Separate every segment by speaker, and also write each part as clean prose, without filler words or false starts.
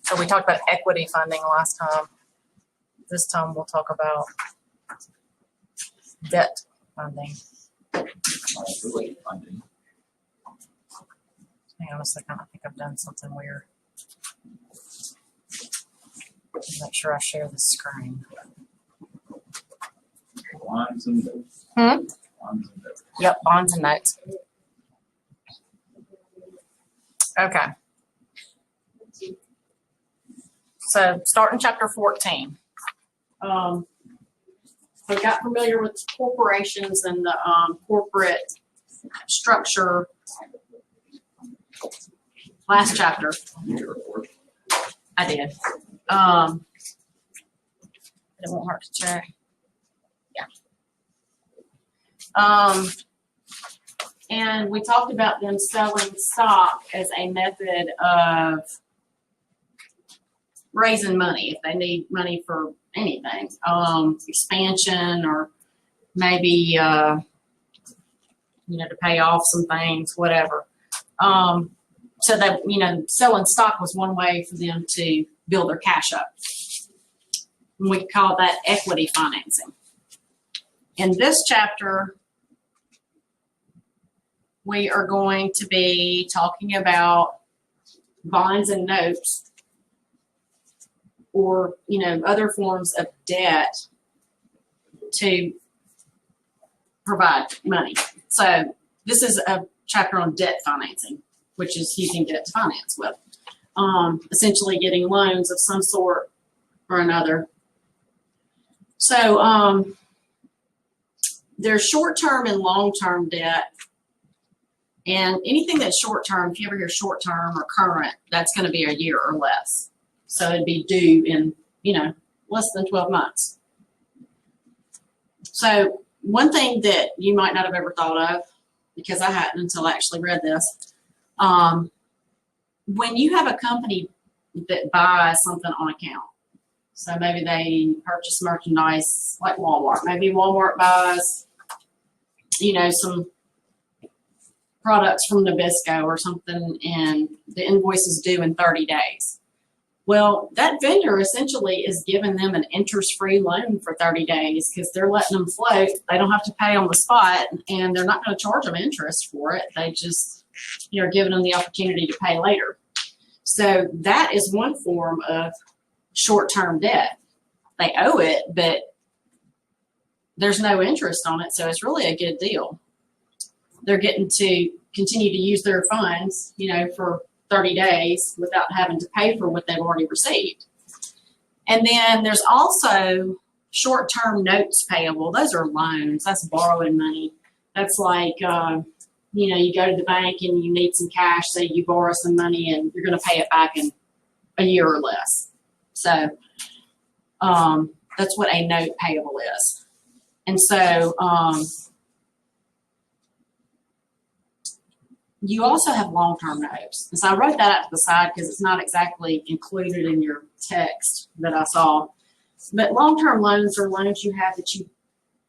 Speaker 1: So we talked about equity funding last time. This time we'll talk about debt funding.
Speaker 2: Liability funding.
Speaker 1: Hang on a second. I think I've done something weird. Make sure I share the screen.
Speaker 2: Bonds and notes.
Speaker 1: Hmm?
Speaker 2: Bonds and notes.
Speaker 1: Yep, bonds and notes. Okay. So start in chapter 14. We got familiar with corporations and the corporate structure last chapter. I did. It won't hurt to check. Yeah. And we talked about them selling stock as a method of raising money if they need money for anything, expansion or maybe, to pay off some things, whatever. So that, selling stock was one way for them to build their cash up. And we call that equity financing. In this chapter, we are going to be talking about bonds and notes or, other forms of debt to provide money. So this is a chapter on debt financing, which is using debt to finance with. Essentially getting loans of some sort or another. So there's short-term and long-term debt. And anything that's short-term, if you ever hear short-term or current, that's going to be a year or less. So it'd be due in, less than 12 months. So one thing that you might not have ever thought of, because I hadn't until I actually read this, when you have a company that buys something on account, so maybe they purchase merchandise like Walmart. Maybe Walmart buys, some products from Nabisco or something, and the invoice is due in 30 days. Well, that vendor essentially is giving them an interest-free loan for 30 days because they're letting them float. They don't have to pay on the spot, and they're not going to charge them interest for it. They just, are giving them the opportunity to pay later. So that is one form of short-term debt. They owe it, but there's no interest on it, so it's really a good deal. They're getting to continue to use their funds, for 30 days without having to pay for what they've already received. And then there's also short-term notes payable. Those are loans. That's borrowing money. That's like, you go to the bank and you need some cash, so you borrow some money and you're going to pay it back in a year or less. So that's what a note payable is. And so you also have long-term notes. And so I wrote that out to the side because it's not exactly included in your text that I saw. But long-term loans are loans you have that you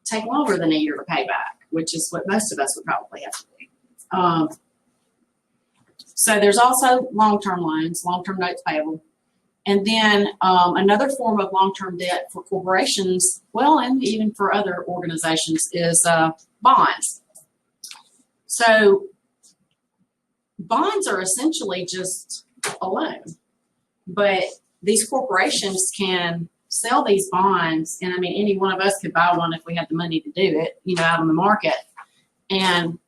Speaker 1: take longer than a year to pay back, which is what most of us would probably have to do. So there's also long-term loans, long-term notes payable. And then another form of long-term debt for corporations, well, and even for other organizations, is bonds. So bonds are essentially just a loan, but these corporations can sell these bonds, and any one of us could buy one if we had the money to do it, out on the market, and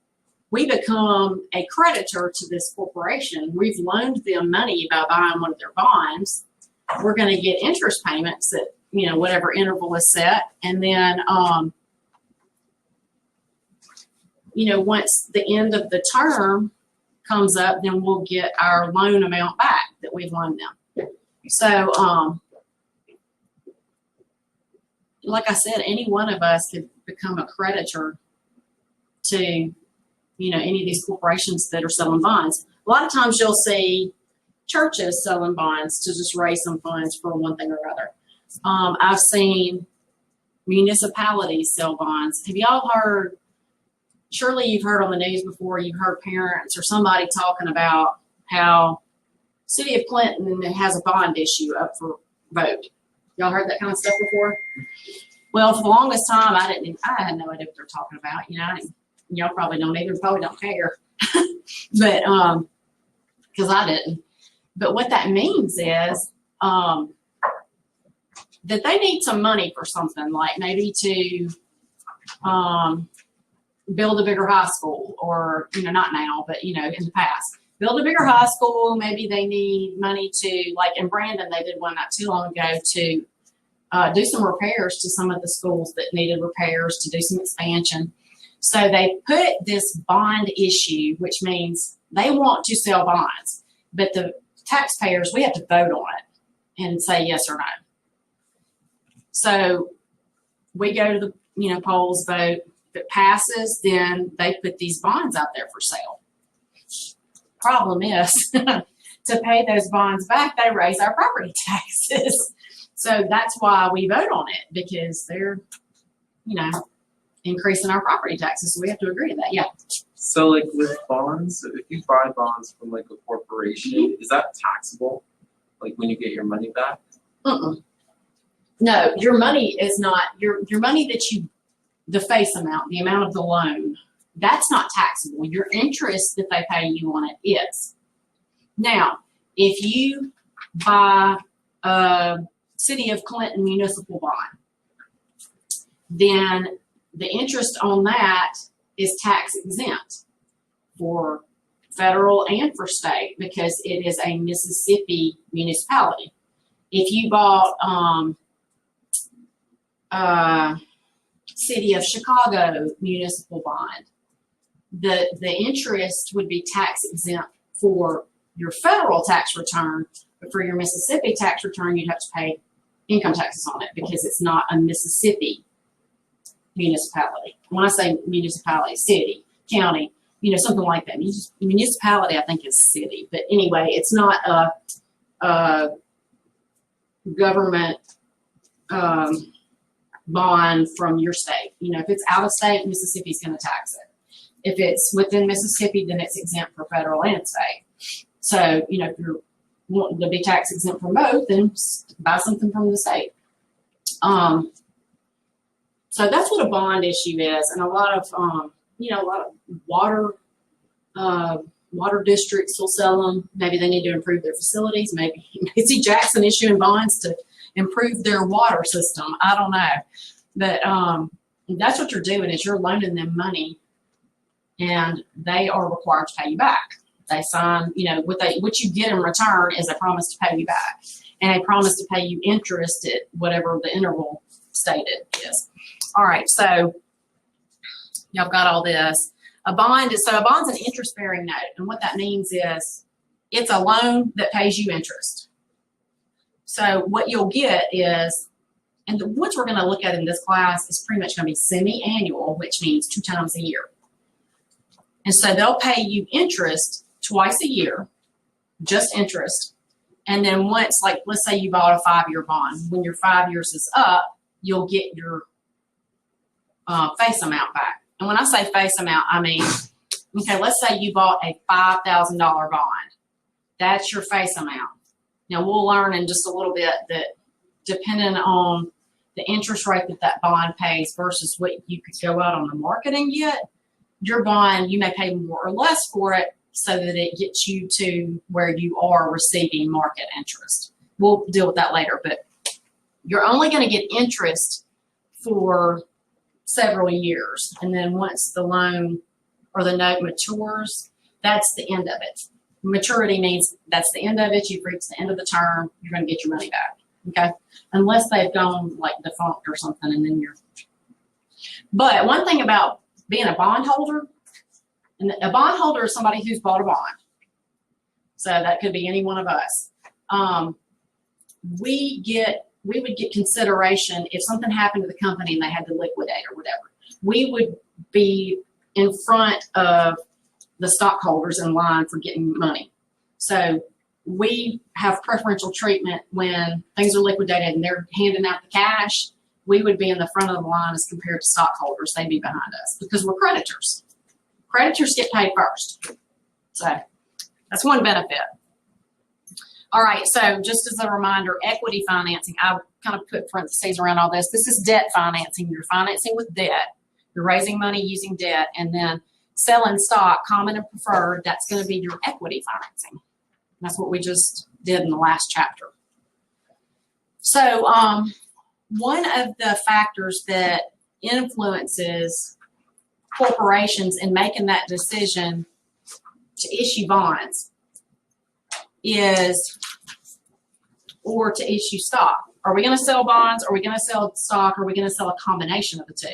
Speaker 1: we become a creditor to this corporation. We've loaned them money by buying one of their bonds. We're going to get interest payments at, whatever interval is set. And then, once the end of the term comes up, then we'll get our loan amount back that we've loaned them. So, like I said, any one of us could become a creditor to any of these corporations that are selling bonds. A lot of times you'll see churches selling bonds to just raise some funds for one thing or other. I've seen municipalities sell bonds. Have y'all heard, surely you've heard on the news before, you've heard parents or somebody talking about how City of Clinton has a bond issue up for vote. Y'all heard that kind of stuff before? Well, for the longest time, I had no idea what they're talking about. Y'all probably don't either, probably don't care. But, cause I didn't. But what that means is, that they need some money for something, like maybe to, build a bigger high school, or, not now, but, in the past. Build a bigger high school. Maybe they need money to, like in Brandon, they did one not too long ago to do some repairs to some of the schools that needed repairs, to do some expansion. So they put this bond issue, which means they want to sell bonds, but the taxpayers, we have to vote on it and say yes or no. So we go to the polls, vote. If it passes, then they put these bonds out there for sale. Problem is, to pay those bonds back, they raise our property taxes. So that's why we vote on it, because they're, increasing our property taxes. So we have to agree to that. Yeah.
Speaker 3: So like with bonds, if you buy bonds from like a corporation, is that taxable? Like when you get your money back?
Speaker 1: No, your money is not, your money that the face amount, the amount of the loan, that's not taxable. Your interest that they pay you on it is. Now, if you buy a City of Clinton municipal bond, then the interest on that is tax exempt for federal and for state, because it is a Mississippi municipality. If you bought City of Chicago municipal bond, the interest would be tax exempt for your federal tax return, but for your Mississippi tax return, you'd have to pay income taxes on it because it's not a Mississippi municipality. When I say municipality, city, county, something like that. Municipality, I think, is city, but anyway, it's not a government bond from your state. If it's out of state, Mississippi's going to tax it. If it's within Mississippi, then it's exempt for federal and state. So, if you're wanting to be tax exempt from both, then buy something from the state. So that's what a bond issue is, and a lot of water districts will sell them. Maybe they need to improve their facilities. Maybe you may see Jackson issuing bonds to improve their water system. I don't know, but that's what you're doing, is you're loaning them money, and they are required to pay you back. They sign, what you get in return is a promise to pay you back, and a promise to pay you interest at whatever the interval stated is. All right, so y'all got all this. A bond's an interest-bearing note, and what that means is it's a loan that pays you interest. So what you'll get is, and the ones we're going to look at in this class is pretty much going to be semi-annual, which means 2 times a year. And so they'll pay you interest twice a year, just interest. And then once, like, let's say you bought a 5-year bond. When your 5 years is up, you'll get your face amount back. And when I say face amount, I mean, okay, let's say you bought a $5,000 bond. That's your face amount. Now, we'll learn in just a little bit that depending on the interest rate that bond pays versus what you could go out on the market and get, your bond, you may pay more or less for it so that it gets you to where you are receiving market interest. We'll deal with that later, but you're only going to get interest for several years. And then once the loan or the note matures, that's the end of it. Maturity means that's the end of it. You've reached the end of the term. You're going to get your money back. Okay. Unless they've gone like defunct or something, and then but one thing about being a bondholder, and a bondholder is somebody who's bought a bond. So that could be any one of us. We would get consideration if something happened to the company and they had to liquidate or whatever. We would be in front of the stockholders in line for getting money. So we have preferential treatment when things are liquidated and they're handing out the cash. We would be in the front of the line as compared to stockholders. They'd be behind us because we're creditors. Creditors get paid first. So that's one benefit. All right, so just as a reminder, equity financing, I kind of put parentheses around all this. This is debt financing. You're financing with debt. You're raising money using debt, and then selling stock, common and preferred, that's going to be your equity financing. That's what we just did in the last chapter. So one of the factors that influences corporations in making that decision to issue bonds is, or to issue stock. Are we going to sell bonds? Are we going to sell stock? Are we going to sell a combination of the two?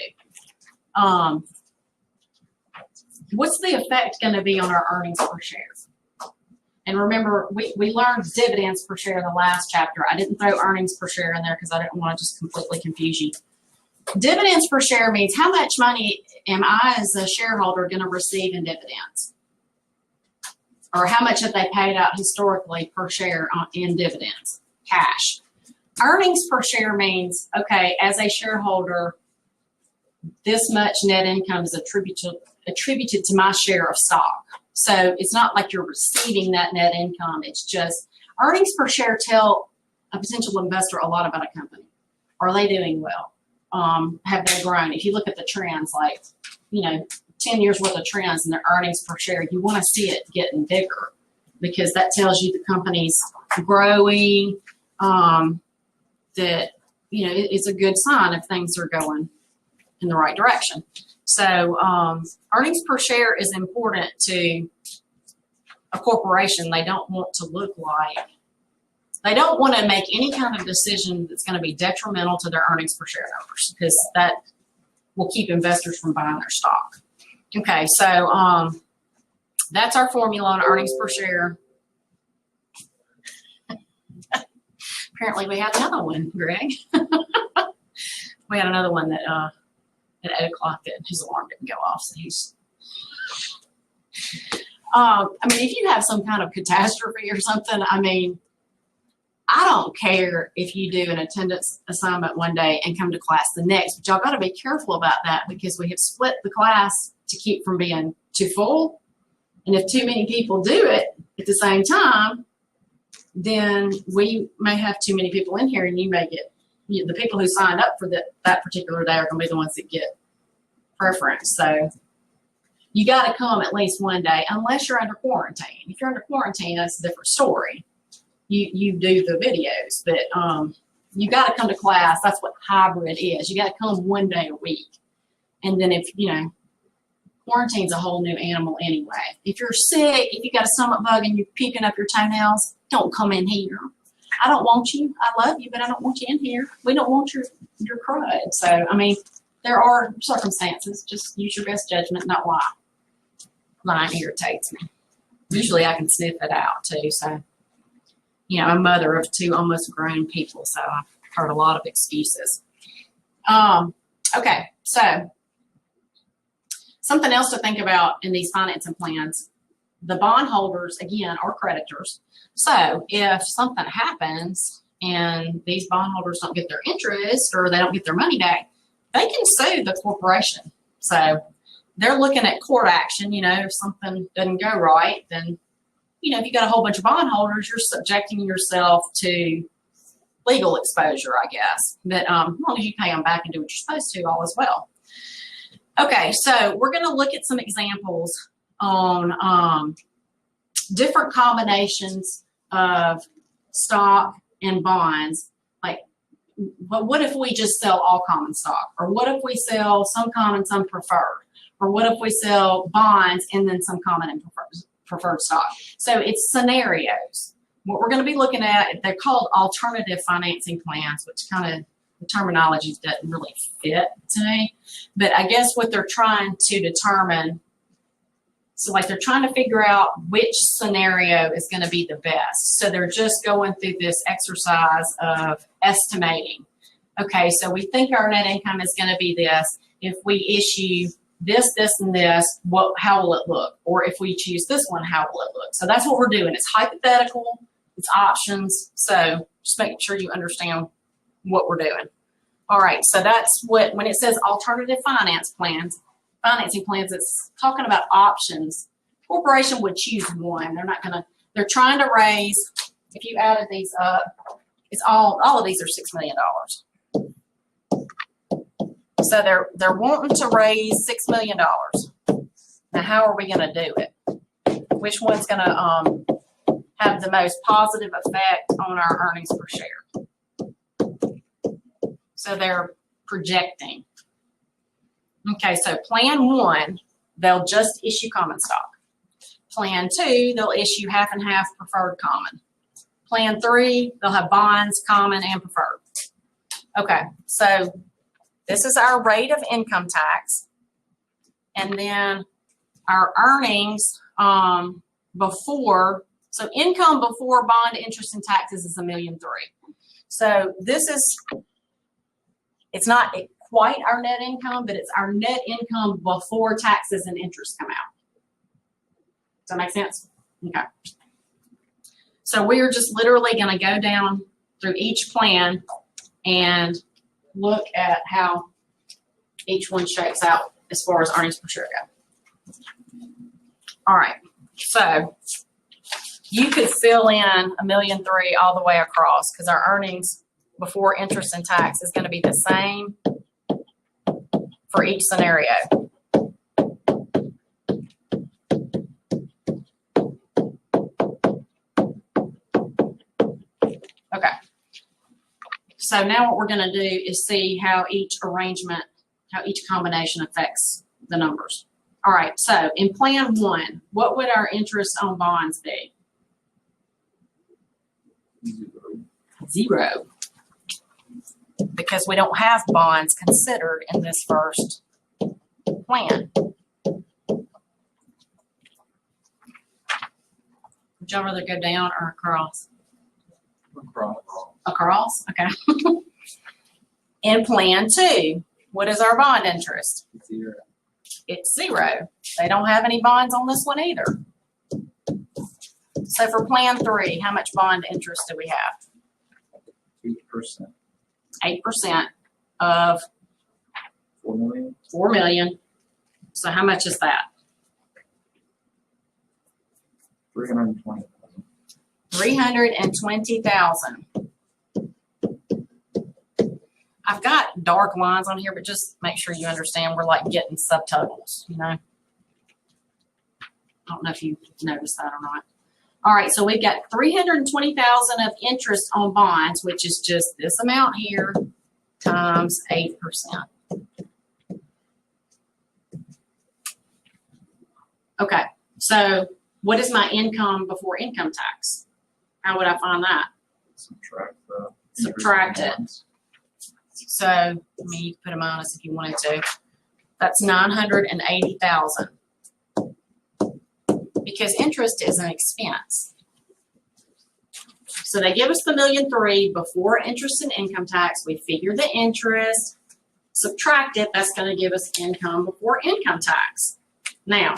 Speaker 1: What's the effect going to be on our earnings per share? And remember, we learned dividends per share in the last chapter. I didn't throw earnings per share in there because I didn't want to just completely confuse you. Dividends per share means how much money am I as a shareholder going to receive in dividends? Or how much have they paid out historically per share in dividends, cash. Earnings per share means, okay, as a shareholder, this much net income is attributed to my share of stock. So it's not like you're receiving that net income. It's just earnings per share tell a potential investor a lot about a company. Are they doing well? Have they grown? If you look at the trends, like, 10 years worth of trends in the earnings per share, you want to see it getting bigger because that tells you the company's growing, that, it's a good sign if things are going in the right direction. So earnings per share is important to a corporation. They don't want to they don't want to make any kind of decision that's going to be detrimental to their earnings per share numbers because that will keep investors from buying their stock. Okay, so that's our formula on earnings per share. Apparently we had another one, Greg. We had another one that at 8 o'clock that his alarm didn't go off. So he's, if you have some kind of catastrophe or something, I don't care if you do an attendance assignment one day and come to class the next, but y'all got to be careful about that because we have split the class to keep from being too full. And if too many people do it at the same time, then we may have too many people in here and you may get, the people who signed up for that particular day are going to be the ones that get preference. So you got to come at least one day unless you're under quarantine. If you're under quarantine, that's a different story. You do the videos, but you got to come to class. That's what hybrid is. You got to come one day a week. And then if, quarantine's a whole new animal anyway. If you're sick, if you got a stomach bug and you're picking up your toenails, don't come in here. I don't want you. I love you, but I don't want you in here. We don't want your crud. So, there are circumstances. Just use your best judgment, not lie. Lying irritates me. Usually I can sniff it out too. So, I'm a mother of 2 almost grown people, so I've heard a lot of excuses. Okay, so something else to think about in these financing plans, the bondholders, again, are creditors. So if something happens and these bondholders don't get their interest or they don't get their money back, they can sue the corporation. So they're looking at court action. If something doesn't go right, then if you got a whole bunch of bondholders, you're subjecting yourself to legal exposure, I guess. But as long as you pay them back and do what you're supposed to, all is well. Okay, so we're going to look at some examples on different combinations of stock and bonds. Like, but what if we just sell all common stock? Or what if we sell some common, some preferred? Or what if we sell bonds and then some common and preferred stock? So it's scenarios. What we're going to be looking at, they're called alternative financing plans, which kind of the terminology doesn't really fit to me. But I guess what they're trying to determine, so like they're trying to figure out which scenario is going to be the best. So they're just going through this exercise of estimating. Okay, so we think our net income is going to be this. If we issue this, this, and this, how will it look? Or if we choose this one, how will it look? So that's what we're doing. It's hypothetical, it's options. So just making sure you understand what we're doing. All right, so that's what, when it says alternative financing plans, it's talking about options. Corporation would choose one. They're trying to raise if you added these up, it's all of these are $6 million. So they're wanting to raise $6 million. Now, how are we going to do it? Which one's going to have the most positive effect on our earnings per share? So they're projecting. Okay, so plan 1, they'll just issue common stock. Plan 2, they'll issue half and half preferred common. Plan 3, they'll have bonds, common, and preferred. Okay, so this is our rate of income tax. And then our earnings before, so income before bond, interest, and taxes is $1.3 million. So this is, it's not quite our net income, but it's our net income before taxes and interest come out. Does that make sense? Okay. So we are just literally going to go down through each plan and look at how each one shakes out as far as earnings per share go. All right. So you could fill in $1.3 million all the way across because our earnings before interest and tax is going to be the same for each scenario. Okay. So now what we're going to do is see how each arrangement, how each combination affects the numbers. All right. So in plan 1, what would our interest on bonds be? 0. Because we don't have bonds considered in this first plan. Would y'all rather go down or across? Across? Okay. In plan 2, what is our bond interest?
Speaker 2: 0.
Speaker 1: It's 0. They don't have any bonds on this one either. So for plan 3, how much bond interest do we have?
Speaker 2: 8%.
Speaker 1: 8% of
Speaker 2: 4 million.
Speaker 1: 4 million. So how much is that?
Speaker 2: 320,000.
Speaker 1: 320,000. I've got dark lines on here, but just make sure you understand we're like getting subtotals, you know? I don't know if you noticed that or not. All right, so we've got 320,000 of interest on bonds, which is just this amount here times 8%. Okay, so what is my income before income tax? How would I find that? Subtract it. So, I mean, you could put a minus if you wanted to. That's 980,000. Because interest is an expense. So they give us the $1.3 million before interest and income tax. We figure the interest, subtract it. That's going to give us income before income tax. Now,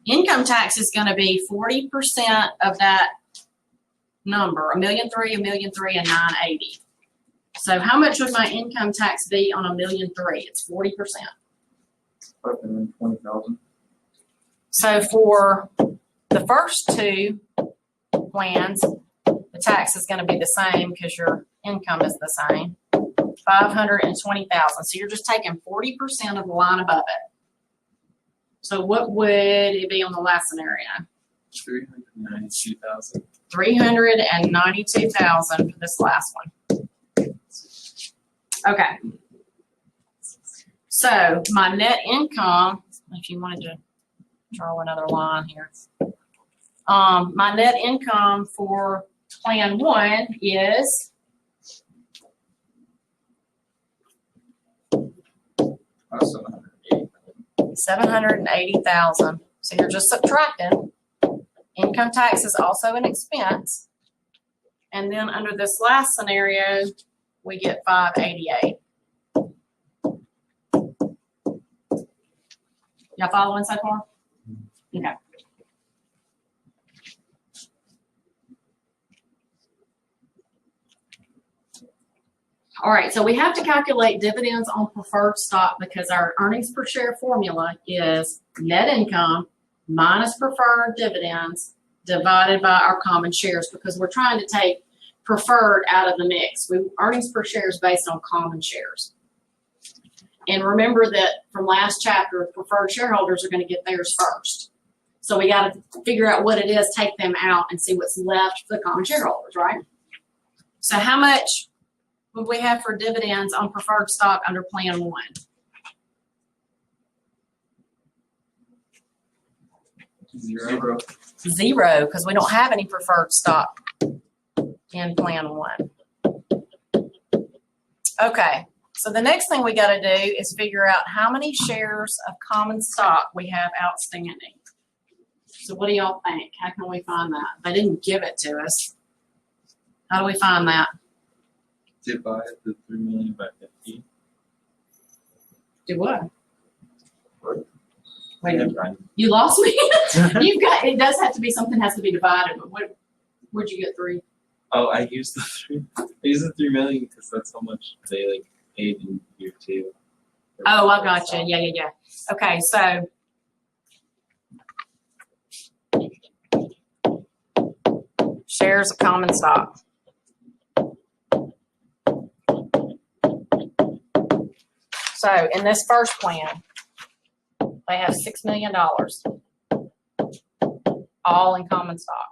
Speaker 1: income tax is going to be 40% of that number, $1.3 million, $1.3 million, and 980. So how much would my income tax be on $1.3 million? It's 40%.
Speaker 2: 520,000.
Speaker 1: So for the first 2 plans, the tax is going to be the same because your income is the same, 520,000. So you're just taking 40% of the line above it. So what would it be on the last scenario?
Speaker 2: 392,000.
Speaker 1: 392,000 for this last one. Okay. So my net income, if you wanted to draw another line here. My net income for plan 1 is 780,000. So you're just subtracting. Income tax is also an expense. And then under this last scenario, we get 588. Y'all following so far? Okay. All right, so we have to calculate dividends on preferred stock because our earnings per share formula is net income minus preferred dividends divided by our common shares, because we're trying to take preferred out of the mix. Earnings per share is based on common shares. And remember that from last chapter, preferred shareholders are going to get theirs first. So we got to figure out what it is, take them out, and see what's left for the common shareholders, right? So how much would we have for dividends on preferred stock under Plan 1?
Speaker 3: Zero.
Speaker 1: Zero, because we don't have any preferred stock in Plan 1. Okay, so the next thing we got to do is figure out how many shares of common stock we have outstanding. So what do y'all think? How can we find that? They didn't give it to us. How do we find that?
Speaker 3: Divide the 3 million by 50.
Speaker 1: Do what?
Speaker 3: What?
Speaker 1: Wait,
Speaker 3: Yeah, Brian.
Speaker 1: you lost me? You've got, it does have to be, something has to be divided, but where'd you get 3?
Speaker 3: Oh, I used the 3 million because that's how much they like paid in year 2.
Speaker 1: Oh, I got you. Yeah. Okay, so shares of common stock. So in this first plan, they have $6 million, all in common stock.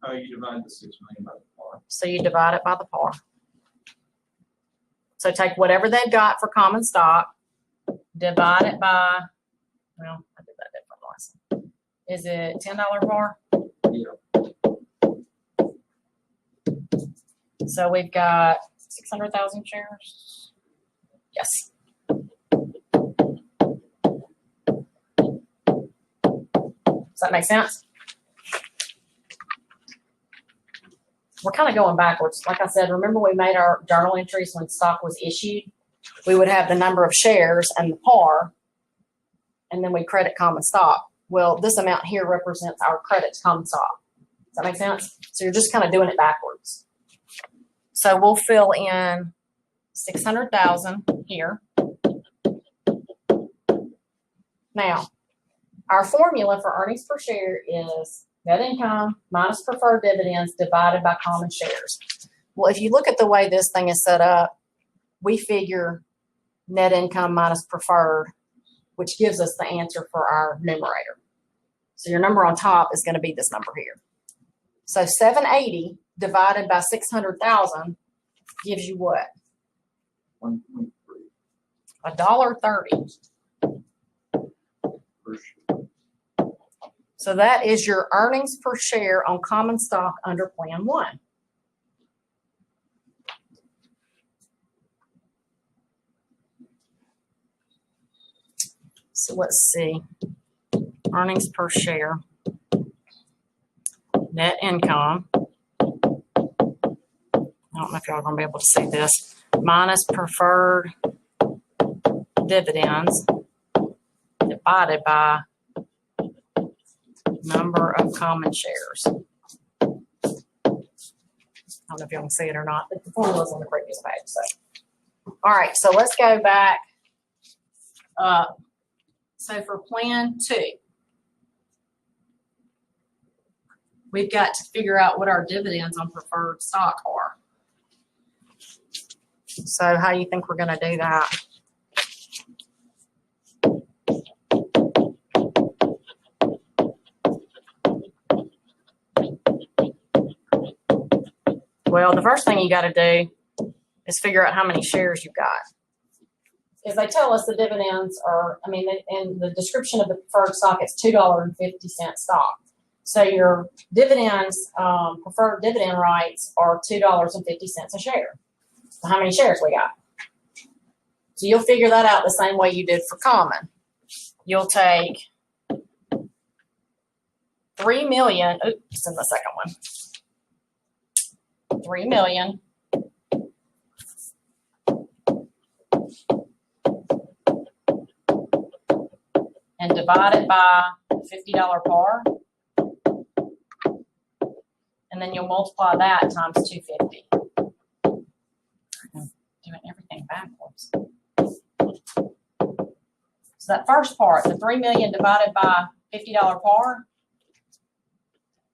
Speaker 2: Oh, you divide the 6 million by the par.
Speaker 1: So you divide it by the par. So take whatever they've got for common stock, divide it by, well, I did that different last time. Is it $10 par?
Speaker 3: Yeah.
Speaker 1: So we've got 600,000 shares. Yes. Does that make sense? We're kind of going backwards. Like I said, remember we made our journal entries when stock was issued? We would have the number of shares and the par, and then we credit common stock. Well, this amount here represents our credit to common stock. Does that make sense? So you're just kind of doing it backwards. So we'll fill in 600,000 here. Now, our formula for earnings per share is net income minus preferred dividends divided by common shares. Well, if you look at the way this thing is set up, we figure net income minus preferred, which gives us the answer for our numerator. So your number on top is going to be this number here. So 780 divided by 600,000 gives you what?
Speaker 2: 1.3
Speaker 1: $1.30.
Speaker 2: per share.
Speaker 1: So that is your earnings per share on common stock under Plan 1. So let's see. Earnings per share. Net income. I don't know if y'all are going to be able to see this. Minus preferred dividends divided by number of common shares. I don't know if y'all can see it or not, but the formula is on the previous page. So, all right, so let's go back. So for Plan 2, we've got to figure out what our dividends on preferred stock are. So how do you think we're going to do that? Well, the first thing you got to do is figure out how many shares you've got. If they tell us the dividends are, I mean, in the description of the preferred stock, it's $2.50 stock. So your dividends, preferred dividend rights are $2.50 a share. So how many shares we got? So you'll figure that out the same way you did for common. You'll take 3 million, oops, in the second one. 3 million and divide it by $50 par. And then you'll multiply that times 250. I'm doing everything backwards. So that first part, the 3 million divided by $50 par,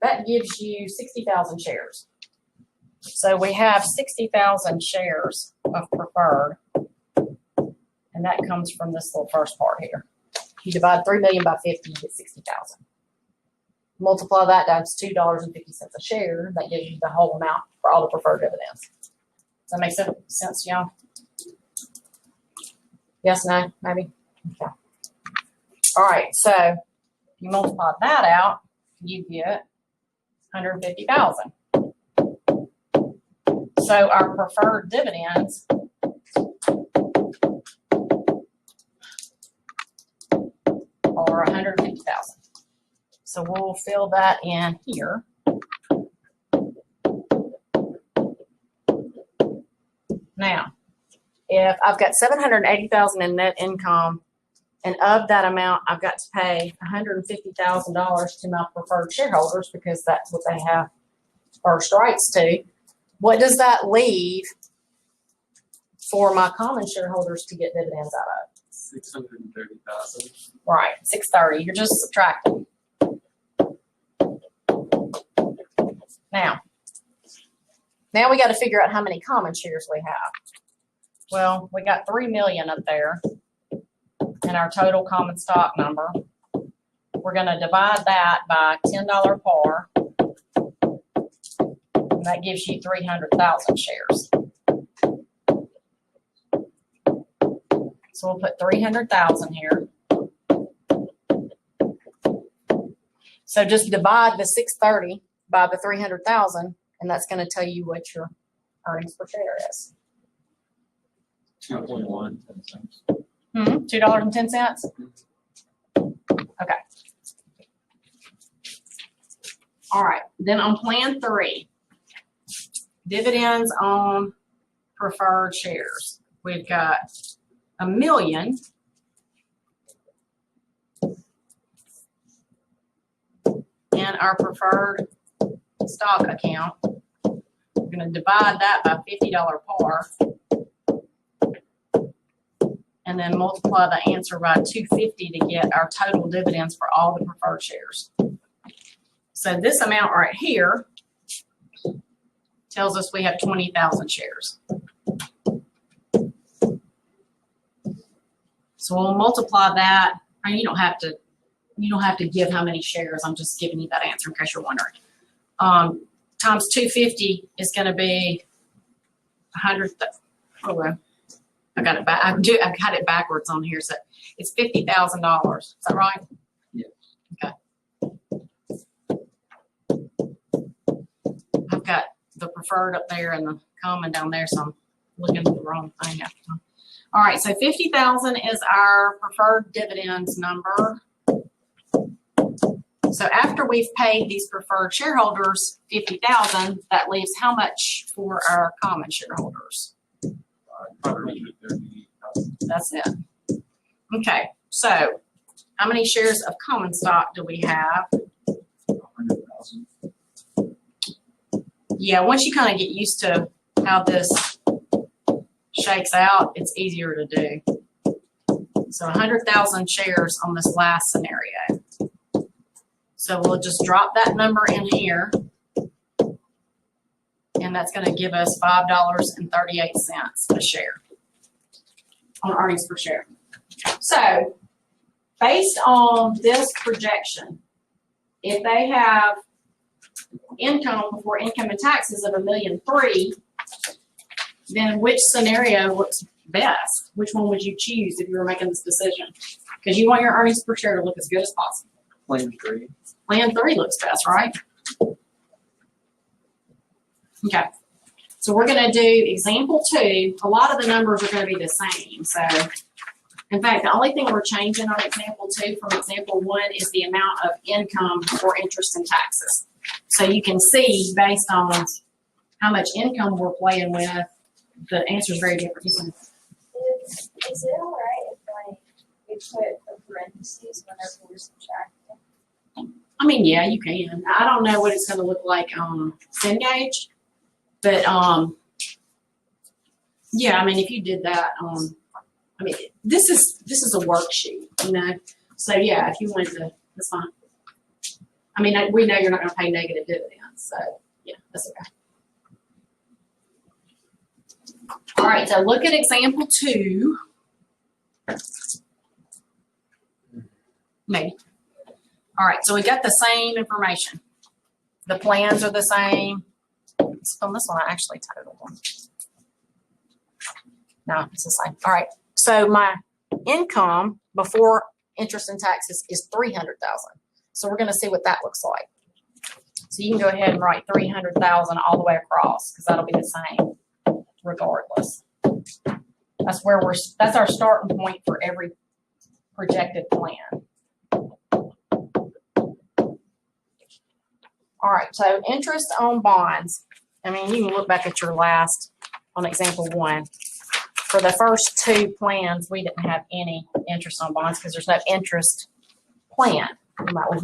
Speaker 1: that gives you 60,000 shares. So we have 60,000 shares of preferred, and that comes from this little first part here. You divide 3 million by 50, you get 60,000. Multiply that times $2.50 a share, that gives you the whole amount for all the preferred dividends. Does that make sense to y'all? Yes, no, maybe? Okay. All right, so you multiply that out, you get 150,000. So our preferred dividends are 150,000. So we'll fill that in here. Now, if I've got 780,000 in net income, and of that amount, I've got to pay $150,000 to my preferred shareholders because that's what they have first rights to. What does that leave for my common shareholders to get dividends out of?
Speaker 3: 630,000.
Speaker 1: Right, 630. You're just subtracting. Now we got to figure out how many common shares we have. Well, we got 3 million up there in our total common stock number. We're going to divide that by $10 par. And that gives you 300,000 shares. So we'll put 300,000 here. So just divide the 630 by the 300,000, and that's going to tell you what your earnings per share is.
Speaker 3: 2.1.
Speaker 1: $2.10? Okay. All right. Then on plan 3, dividends on preferred shares. We've got $1 million. In our preferred stock account. We're going to divide that by $50 par. And then multiply the answer by 250 to get our total dividends for all the preferred shares. So this amount right here tells us we have 20,000 shares. So we'll multiply that. And you don't have to give how many shares. I'm just giving you that answer in case you're wondering. Times 250 is going to be 100. Oh, well. I got it back. I've got it backwards on here, so it's $50,000. Is that right?
Speaker 3: Yeah.
Speaker 1: Okay. I've got the preferred up there and the common down there, so I'm looking at the wrong thing after time. All right, so 50,000 is our preferred dividends number. So after we've paid these preferred shareholders 50,000, that leaves how much for our common shareholders?
Speaker 3: 530,000.
Speaker 1: That's it. Okay, so how many shares of common stock do we have?
Speaker 3: 100,000.
Speaker 1: Yeah, once you kind of get used to how this shakes out, it's easier to do. So 100,000 shares on this last scenario. So we'll just drop that number in here. And that's going to give us $5.38 a share on earnings per share. So based on this projection, if they have income before income and taxes of $1.3 million, then which scenario looks best? Which one would you choose if you were making this decision? Because you want your earnings per share to look as good as possible.
Speaker 3: Plan 3.
Speaker 1: Plan 3 looks best, right? Okay. So we're going to do example 2. A lot of the numbers are going to be the same. So, in fact, the only thing we're changing on example 2 from example 1 is the amount of income before interest and taxes. So you can see based on how much income we're playing with, the answer is very different.
Speaker 4: Is it all right if we put a parentheses whenever we're subtracting?
Speaker 1: I mean, yeah, you can. I don't know what it's going to look like on Cengage, but yeah, I mean, if you did that, I mean, this is a worksheet, you know. So yeah, if you wanted to, that's fine. I mean, we know you're not gonna pay negative dividends, so, yeah, that's okay. All right, so look at example 2. Maybe. All right, so we got the same information. The plans are the same. On this one, I actually totaled them. No, it's the same. All right, so my income before interest and taxes is $300,000. So we're going to see what that looks like. So you can go ahead and write $300,000 all the way across because that'll be the same regardless. That's our starting point for every projected plan. All right, so interest on bonds. I mean, you can look back at your last, on example 1. For the first 2 plans, we didn't have any interest on bonds because there's no interest plan. I'm going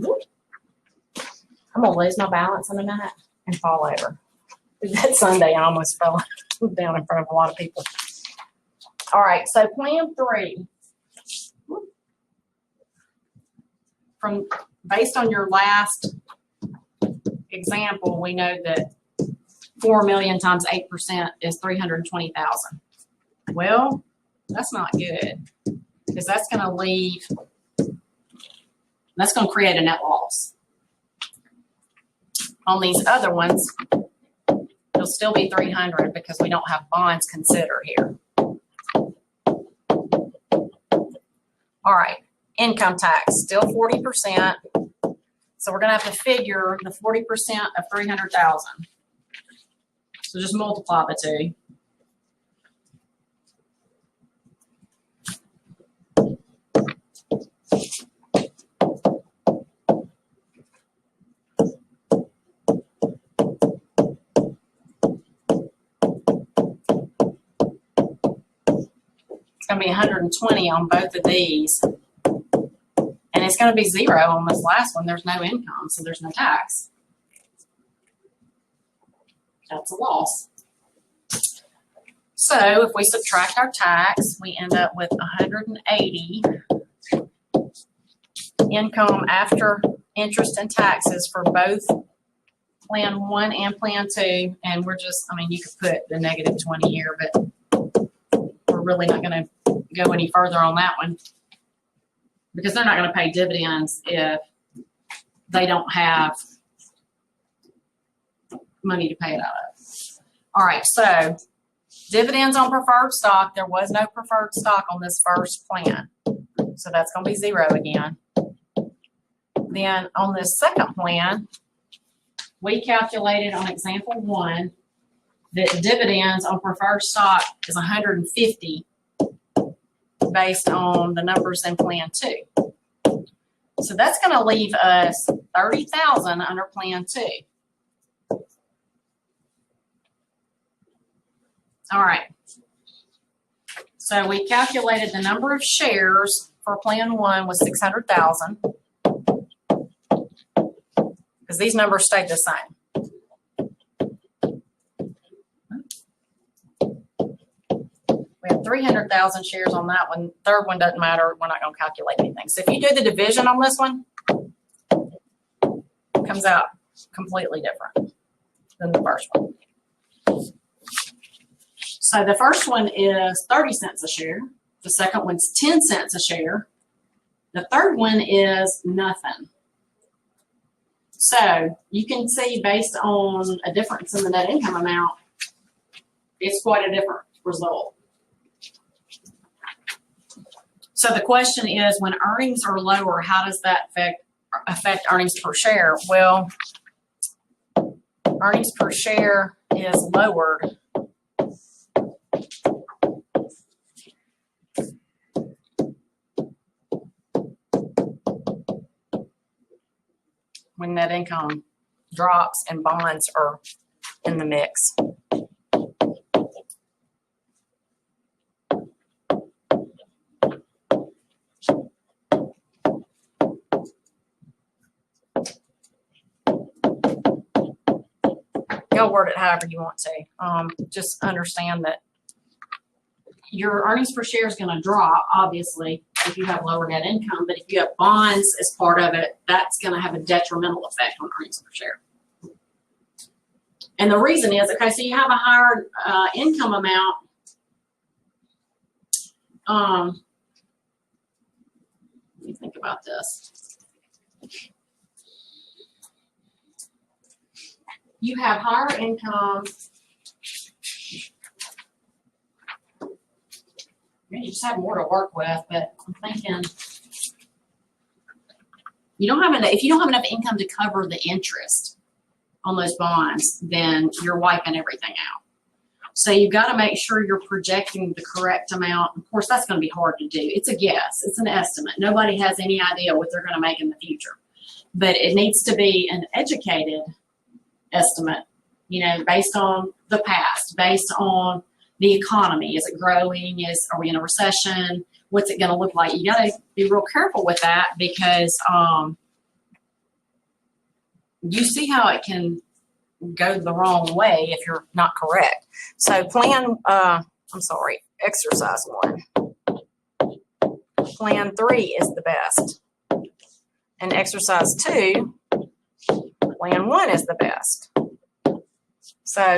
Speaker 1: to lose my balance in a minute and fall over. That Sunday, I almost fell down in front of a lot of people. All right, so plan 3. Based on your last example, we know that 4 million times 8% is 320,000. Well, that's not good because that's going to create a net loss. On these other ones, it'll still be 300 because we don't have bonds considered here. All right, income tax, still 40%. So we're going to have to figure the 40% of 300,000. So just multiply the 2. It's going to be 120 on both of these. And it's going to be 0 on this last one. There's no income, so there's no tax. That's a loss. So if we subtract our tax, we end up with 180 income after interest and taxes for both plan 1 and plan 2. And we're just, I mean, you could put the negative 20 here, but we're really not going to go any further on that one because they're not going to pay dividends if they don't have money to pay it out of. All right, so dividends on preferred stock, there was no preferred stock on this first plan. So that's going to be 0 again. Then on this second plan, we calculated on example 1 that dividends on preferred stock is 150 based on the numbers in plan 2. So that's going to leave us 30,000 under plan 2. All right. So we calculated the number of shares for plan 1 was 600,000 because these numbers stayed the same. We have 300,000 shares on that one. Third one doesn't matter. We're not going to calculate anything. So if you do the division on this one, it comes out completely different than the first one. So the first one is 30 cents a share. The second one's 10 cents a share. The third one is nothing. So you can see based on a difference in the net income amount, it's quite a different result. So the question is, when earnings are lower, how does that affect earnings per share? Well, earnings per share is lowered when net income drops and bonds are in the mix. Y'all word it however you want to. Just understand that your earnings per share is going to drop, obviously, if you have lower net income, but if you have bonds as part of it, that's going to have a detrimental effect on earnings per share. And the reason is, okay, so you have a higher income amount. Let me think about this. You have higher income. You just have more to work with, but I'm thinking you don't have enough. If you don't have enough income to cover the interest on those bonds, then you're wiping everything out. So you've got to make sure you're projecting the correct amount. Of course, that's going to be hard to do. It's a guess. It's an estimate. Nobody has any idea what they're going to make in the future. But it needs to be an educated estimate, you know, based on the past, based on the economy. Is it growing? Are we in a recession? What's it going to look like? You got to be real careful with that because you see how it can go the wrong way if you're not correct. So exercise 1. Plan 3 is the best. And exercise 2, plan 1 is the best. So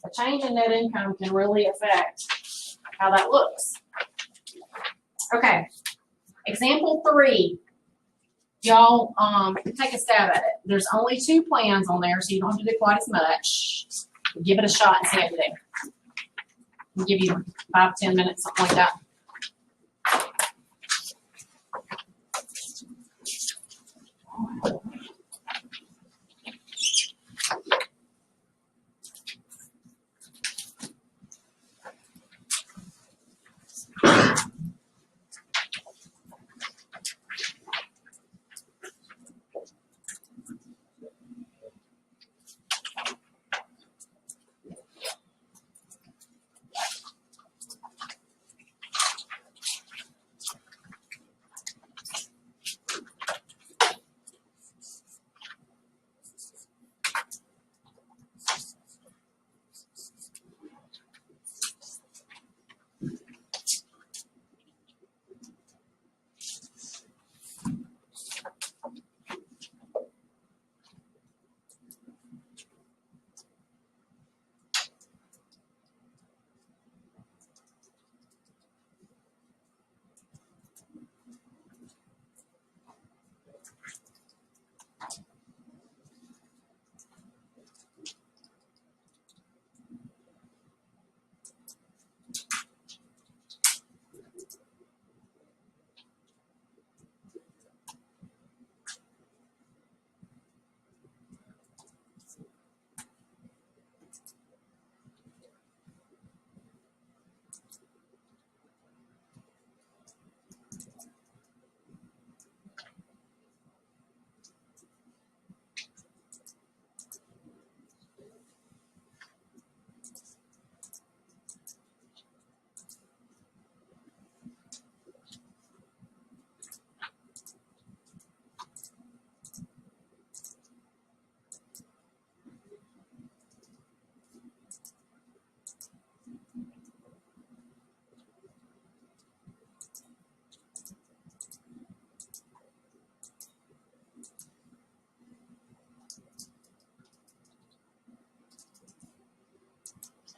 Speaker 1: a change in net income can really affect how that looks. Okay, example 3. Y'all take a stab at it. There's only 2 plans on there, so you don't have to do quite as much. Give it a shot and see how you do. I'll give you 5-10 minutes, something like that.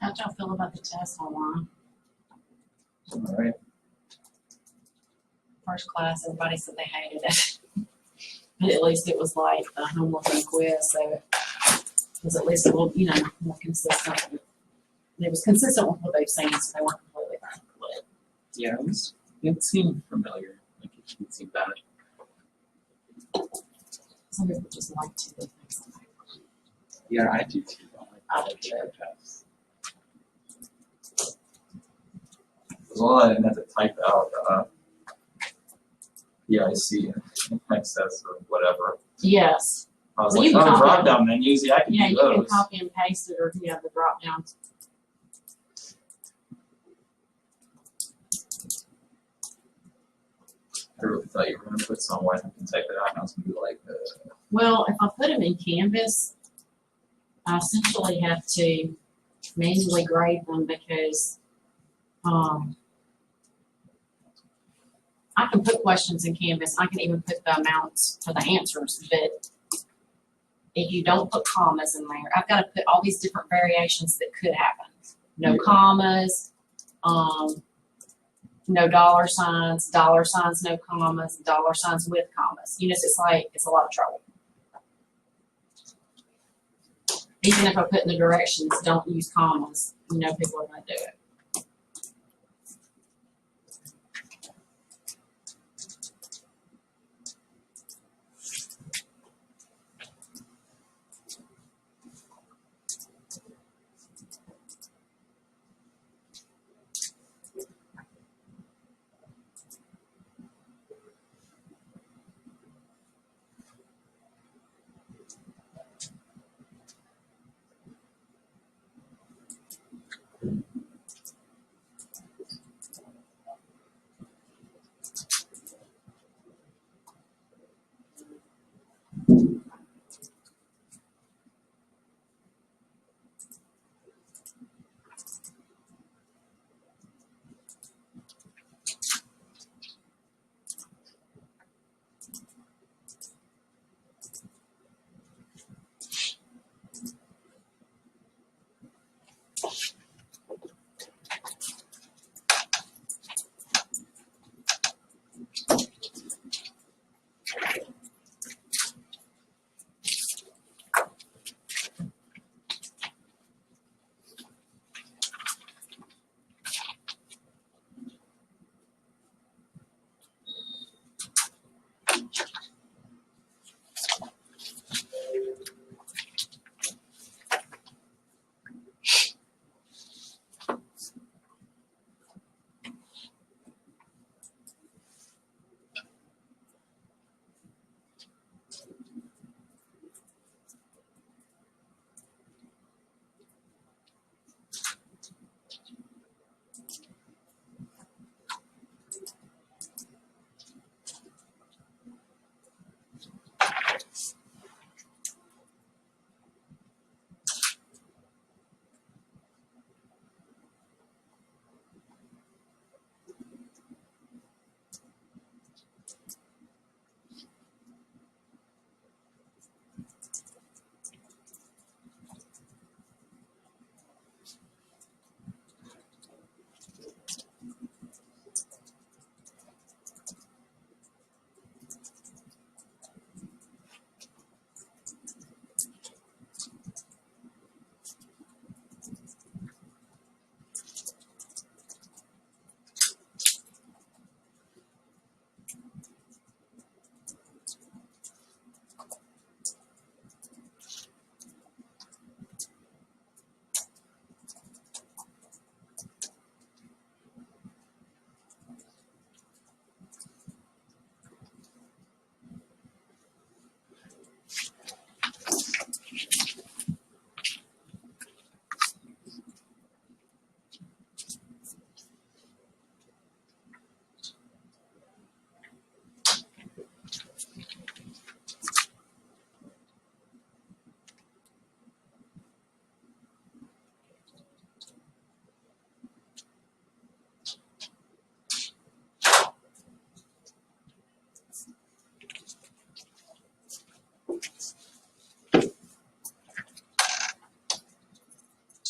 Speaker 1: How'd y'all feel about the test online?
Speaker 3: All right.
Speaker 1: First class, everybody said they hated it. But at least it was like a homework and quiz, so it was at least a little, you know, more consistent. It was consistent with what they've seen, so they weren't completely bad with it.
Speaker 3: Yeah, it seemed familiar. Like it didn't seem bad.
Speaker 1: Some people just like to do things like that.
Speaker 3: Yeah, I do too.
Speaker 1: I do too.
Speaker 3: As well, I didn't have to type out PIC in excess or whatever.
Speaker 1: Yes.
Speaker 3: I was
Speaker 1: Well,
Speaker 3: like,
Speaker 1: you can copy
Speaker 3: drop
Speaker 1: it.
Speaker 3: down menus, yeah, I can
Speaker 1: Yeah,
Speaker 3: do
Speaker 1: you can
Speaker 3: those.
Speaker 1: copy and paste it, or you have the drop downs.
Speaker 3: I really thought you were going to put somewhere I can type it out, and I was going to be like,
Speaker 1: Well, if I put them in Canvas, I essentially have to manually grade them because I can put questions in Canvas, I can even put the amounts for the answers, but if you don't put commas in there, I've gotta put all these different variations that could happen. No commas, no dollar signs, no commas, dollar signs with commas. You know, it's like, it's a lot of trouble. Even if I put in the directions, don't use commas, you know, people are gonna do it.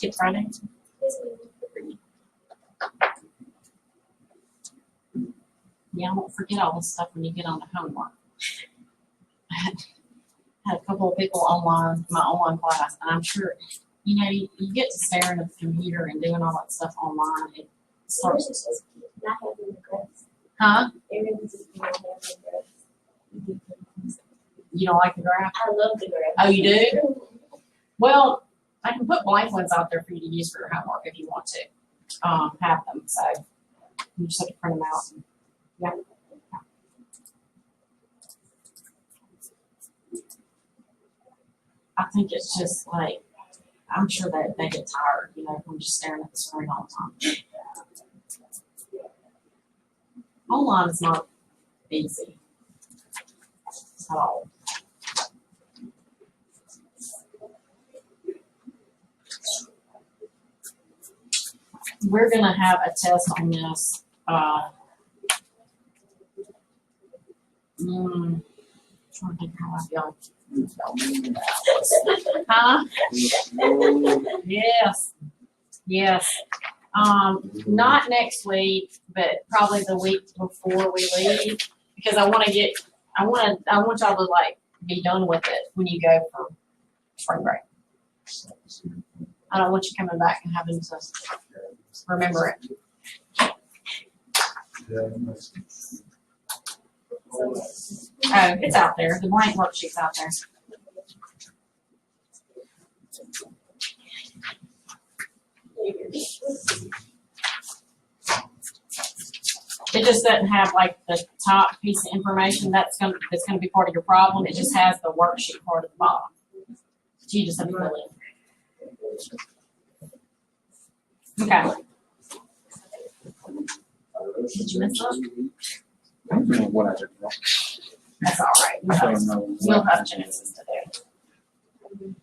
Speaker 1: Skip Friday. Yeah, I won't forget all this stuff when you get on the homework. I had a couple of people online, my online class, and I'm sure, you know, you get to staring at the computer and doing all that stuff online. It starts.
Speaker 4: Not having regrets.
Speaker 1: Huh?
Speaker 4: Everyone's just not having regrets.
Speaker 1: You don't like the graph?
Speaker 4: I love the graph.
Speaker 1: Oh, you do? Well, I can put blank ones out there for you to use for your homework if you want to have them. So you just have to print them out. And, yeah. I think it's just like, I'm sure that they get tired, you know, from just staring at the screen all the time. Online is not easy at all. We're gonna have a test on this Trying to think how I feel. Huh? Yes. Yes. Not next week, but probably the week before we leave, because I want y'all to like be done with it when you go for spring break. I don't want you coming back and having to remember it. Oh, it's out there. The blank worksheet's out there. It just doesn't have like the top piece of information that's gonna be part of your problem. It just has the worksheet part at the bottom. So you just have to fill in. Okay. Did you miss something?
Speaker 3: I don't know what I did wrong.
Speaker 1: That's all right.
Speaker 3: I don't know.
Speaker 1: You'll have chances to do.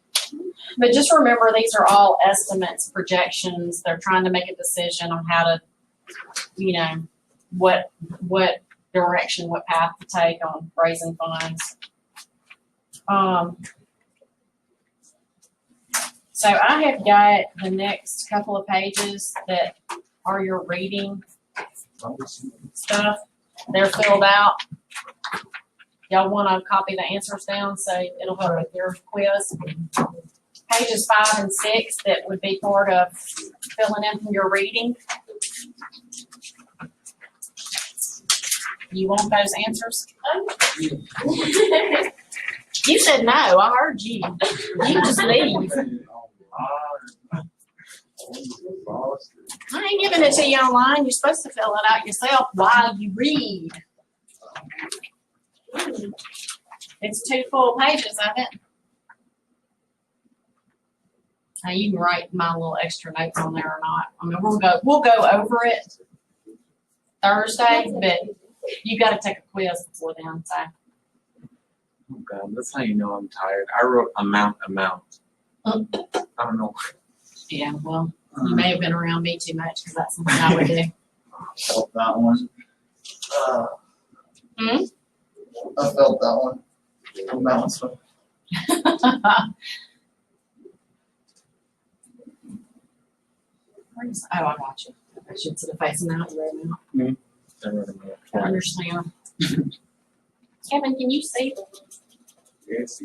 Speaker 1: But just remember, these are all estimates, projections. They're trying to make a decision on how to, what direction, what path to take on raising funds. So I have got the next couple of pages that are your reading stuff. They're filled out. Y'all want to copy the answers down so it'll help with your quiz. Pages 5 and 6 that would be part of filling in from your reading. You want those answers? You said no. I heard you. You just leave. I ain't giving it to you online. You're supposed to fill it out yourself while you read. It's 2 full pages of it. Now you can write my little extra notes on there or not. I mean, we'll go over it Thursday, but you got to take a quiz before then. So.
Speaker 3: Oh God, that's how you know I'm tired. I wrote amount. I don't know.
Speaker 1: Yeah, well, you may have been around me too much because that's something I would do.
Speaker 2: Felt that one. I felt that one. Amount stuff.
Speaker 1: Oh, I got you. I should sit facing out and read out. I understand. Kevin, can you see?
Speaker 3: Yes.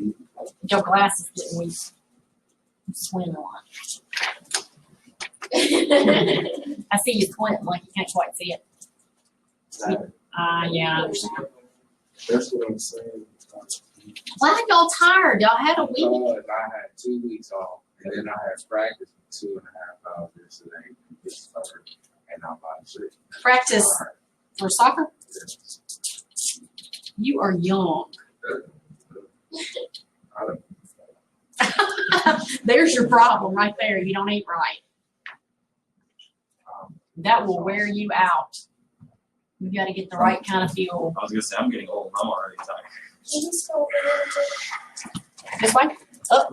Speaker 1: Your glasses getting weak. You swim a lot. I see you squinting like you can't quite see it. Yeah, I understand.
Speaker 3: That's what I'm saying.
Speaker 1: Why y'all tired? Y'all had a week.
Speaker 5: I had 2 weeks off, and then I had practice for 2.5 hours yesterday. And I'm about to
Speaker 1: Practice for soccer? You are young. There's your problem right there. You don't eat right. That will wear you out. You got to get the right kind of fuel.
Speaker 2: I was gonna say I'm getting old. I'm already tired.
Speaker 1: This way? Up.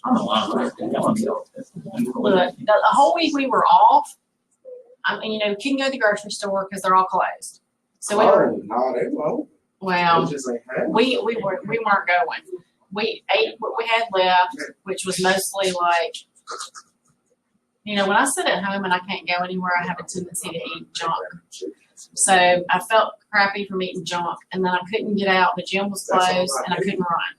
Speaker 2: I'm a lot.
Speaker 1: Look, the whole week we were off. I mean, couldn't go to the grocery store because they're all closed. So we were.
Speaker 5: No, they won't.
Speaker 1: Well,
Speaker 5: They just ain't had
Speaker 1: we weren't going. We ate what we had left, which was mostly like, when I sit at home and I can't go anywhere, I have a tendency to eat junk. So I felt crappy from eating junk, and then I couldn't get out. The gym was closed, and I couldn't run.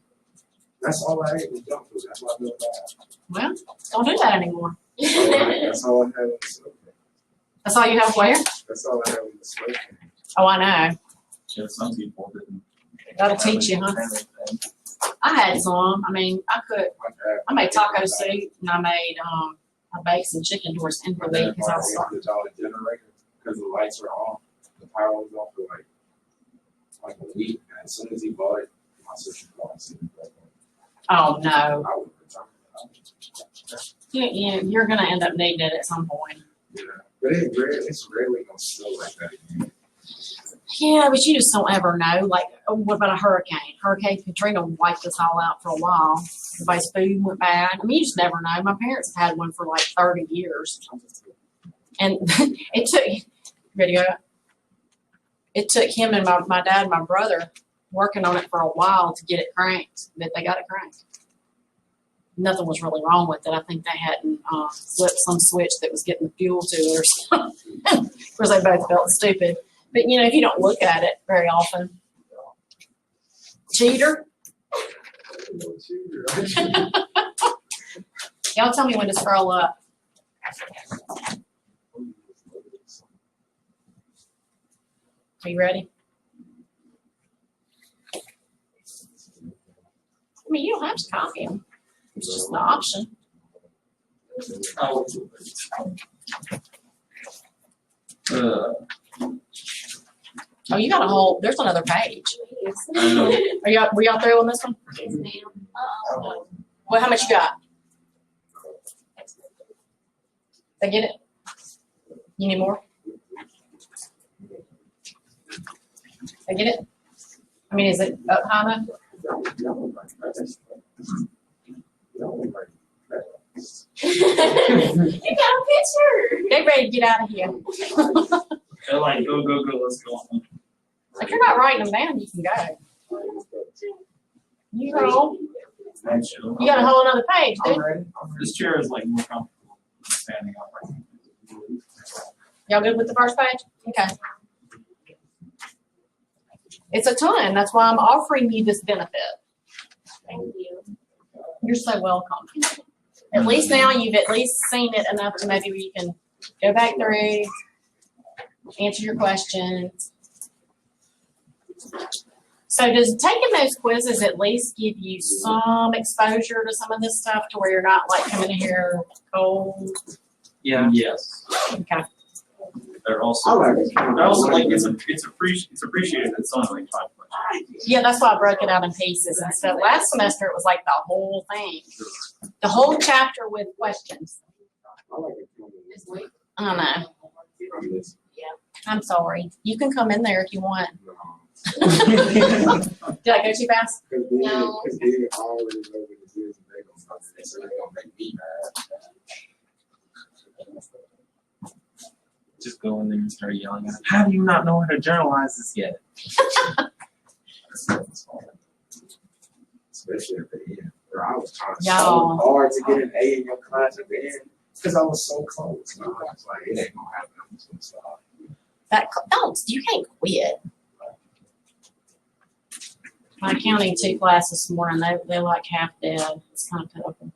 Speaker 5: That's all I ate was junk food. That's why I feel bad.
Speaker 1: Well, don't do that anymore.
Speaker 5: That's all I had was smoking.
Speaker 1: That's all you have where?
Speaker 5: That's all I had was smoking.
Speaker 1: Oh, I know.
Speaker 2: Yeah, some people didn't.
Speaker 1: That'll teach you, huh? I had some. I mean, I made taco soup, and I baked some chicken towards end of the week because I was starving.
Speaker 5: The generator, because the lights were off, the power was off for like a week. And as soon as he bought it, my sister called and said,
Speaker 1: Oh, no.
Speaker 5: I would return it.
Speaker 1: You're going to end up needing it at some point.
Speaker 5: Yeah, but it's rarely gonna snow like that again.
Speaker 1: Yeah, but you just don't ever know. Like, what about a hurricane? Hurricane Katrina wiped us all out for a while. Everybody's food went bad. I mean, you just never know. My parents have had one for like 30 years. And it it took him and my dad and my brother working on it for a while to get it cranked, but they got it cranked. Nothing was really wrong with it. I think they hadn't flipped some switch that was getting the fuel to it or something. Of course, they both felt stupid. But, you know, if you don't look at it very often. Cheater? Y'all tell me when to scroll up. Are you ready? I mean, you don't have to copy them. It's just an option.
Speaker 2: Oh.
Speaker 1: Oh, you got a whole, there's another page.
Speaker 2: I know.
Speaker 1: Were y'all through on this one?
Speaker 4: Yes, ma'am.
Speaker 1: Well, how much you got? Did I get it? You need more? Did I get it? I mean, is it up high enough?
Speaker 4: You got a picture.
Speaker 1: They ready to get out of here.
Speaker 2: They're like, go, let's go.
Speaker 1: If you're not writing them down, you can go. You go. You got a whole other page, dude.
Speaker 2: This chair is like more comfortable standing up. I think.
Speaker 1: Y'all good with the first page? Okay. It's a ton. That's why I'm offering you this benefit.
Speaker 4: Thank you.
Speaker 1: You're so welcome. At least now you've at least seen it enough to maybe you can go back through, answer your questions. So does taking those quizzes at least give you some exposure to some of this stuff to where you're not like coming in here cold?
Speaker 3: Yeah.
Speaker 2: Yes.
Speaker 1: Okay.
Speaker 2: They're also like it's appreciated that it's only like 5 questions.
Speaker 1: Yeah, that's why I broke it out in pieces and stuff. Last semester it was like the whole thing. The whole chapter with questions. I don't know. I'm sorry. You can come in there if you want. Did I go too fast?
Speaker 4: No.
Speaker 3: Just go in there and start yelling at them. How do you not know how to journalize this yet?
Speaker 5: Especially at the end, where I was trying
Speaker 1: Y'all.
Speaker 5: so hard to get an A in your class at the end because I was so close. And I was like, it ain't gonna happen. I'm just gonna stop.
Speaker 1: You can't quit. My accounting 2 class this morning, they're like half dead. It's kind of pitiful.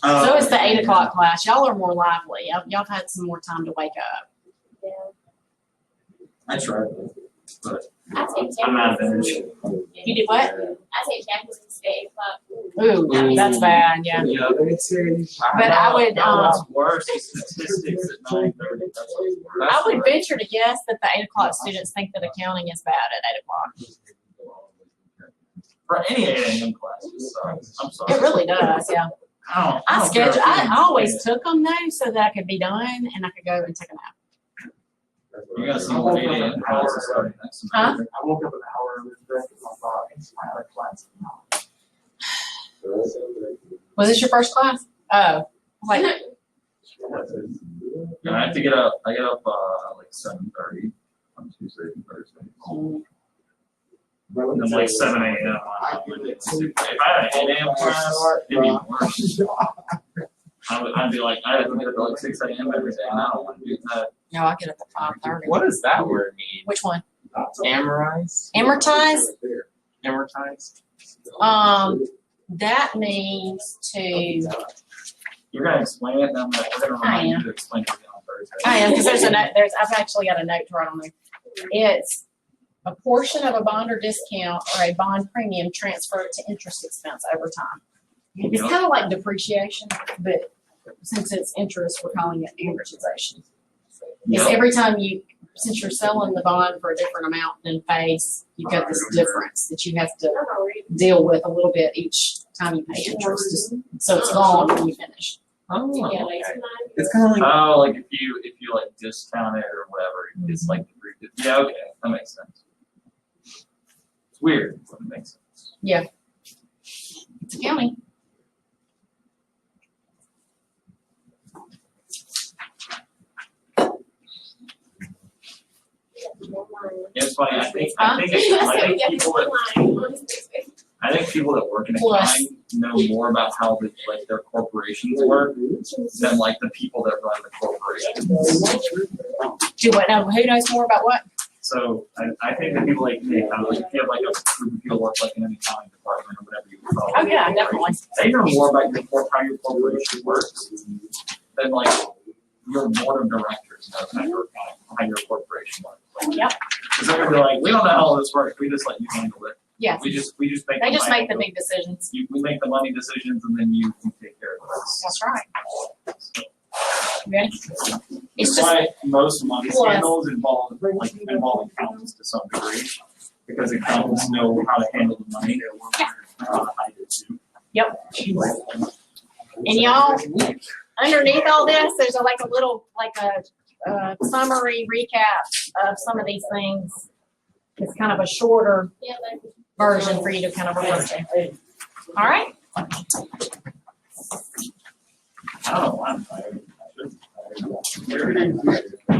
Speaker 1: So is the 8 o'clock class. Y'all are more lively. Y'all have had some more time to wake up.
Speaker 4: Yeah.
Speaker 2: I tried, but
Speaker 4: I take
Speaker 2: I'm not
Speaker 4: Japanese.
Speaker 2: finished.
Speaker 1: You did what?
Speaker 4: I take Japanese at 8 o'clock.
Speaker 1: Ooh, that's bad, yeah.
Speaker 5: Yeah, let me tell you.
Speaker 1: But I would,
Speaker 2: What's worse is statistics at 9:30. That's what's worse.
Speaker 1: I would venture to guess that the 8 o'clock students think that accounting is bad at 8 o'clock.
Speaker 2: For any 8 a.m. classes, so I'm sorry.
Speaker 1: It really does, yeah. I always took them though so that I could be done and I could go and take a nap.
Speaker 2: You gotta see what 8 a.m. classes starting next
Speaker 1: Huh?
Speaker 2: semester.
Speaker 6: I woke up an hour early today because I thought I had a class.
Speaker 1: Was this your first class? Oh, like
Speaker 2: And I have to get up. I get up like 7:30 on Tuesday and Thursday. And then like 7 a.m. on Monday. If I had an 8 a.m. class, it'd be worse. I'd be like, I have to get up at like 6 a.m. every day, and I don't want to do that.
Speaker 1: no, I get up at 5:30.
Speaker 3: What does that word mean?
Speaker 1: Which one?
Speaker 3: Amortize?
Speaker 1: Amortize?
Speaker 3: Amortize?
Speaker 1: That means to.
Speaker 2: You're gonna explain it, and I'm like, we're gonna
Speaker 1: I
Speaker 2: remind you
Speaker 1: am.
Speaker 2: to explain it on Thursday.
Speaker 1: I am because there's a note. I've actually got a note to write on there. It's a portion of a bond or discount or a bond premium transferred to interest expense over time. It's kind of like depreciation, but since it's interest, we're calling it amortization. It's every time since you're selling the bond for a different amount than face, you've got this difference that you have to deal with a little bit each time you pay interest. So it's gone when you finish.
Speaker 3: Oh,
Speaker 4: Yeah,
Speaker 3: okay.
Speaker 4: like
Speaker 3: It's kind of like
Speaker 2: Oh, like if you like discount it or whatever, it's like yeah, okay, that makes sense. It's weird, but it makes sense.
Speaker 1: Yeah. It's accounting.
Speaker 2: It's funny, I think people that work in accounting know more about how like their corporations work than like the people that run the corporations.
Speaker 1: Do what now? Who knows more about what?
Speaker 2: So I think that people like me, kind of like if you have like a group of people work like in an accounting department or whatever you would call it.
Speaker 1: Oh yeah, definitely.
Speaker 2: They know more about how your corporation works than like your board of directors knows how your corporation works.
Speaker 1: Yep.
Speaker 2: Because they're gonna be like, we don't know how all this works. We just let you handle it.
Speaker 1: Yeah.
Speaker 2: We just make.
Speaker 1: They just make the big decisions.
Speaker 2: We make the money decisions, and then you take care of this.
Speaker 1: That's right. You ready? It's
Speaker 2: That's
Speaker 1: just
Speaker 2: why most money
Speaker 1: Plus.
Speaker 2: scandals involve accountants to some degree, because accountants know how to handle the money. I do too.
Speaker 1: yep. And y'all, underneath all this, there's a little summary recap of some of these things. It's kind of a shorter version for you to kind of refer to. All right.
Speaker 2: I don't know why I'm tired. I should be tired.